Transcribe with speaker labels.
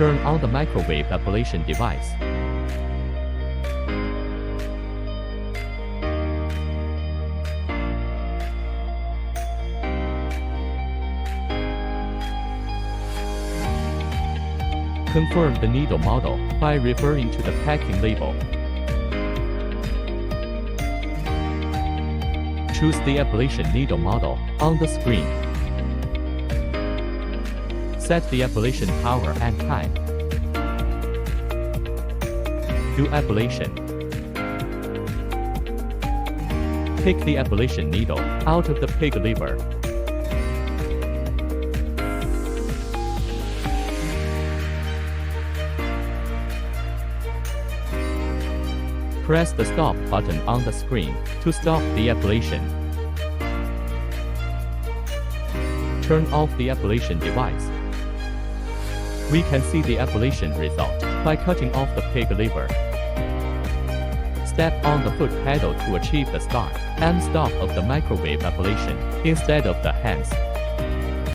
Speaker 1: Turn on the microwave ablation device. Confirm the needle model by referring to the packing label. Choose the ablation needle model on the screen. Set the ablation power and time. Do ablation. Take the ablation needle out of the pig liver. Press the stop button on the screen to stop the ablation. Turn off the ablation device. We can see the ablation result by cutting off the pig liver. Step on the foot pedal to achieve the start and stop of the microwave ablation instead of the hands.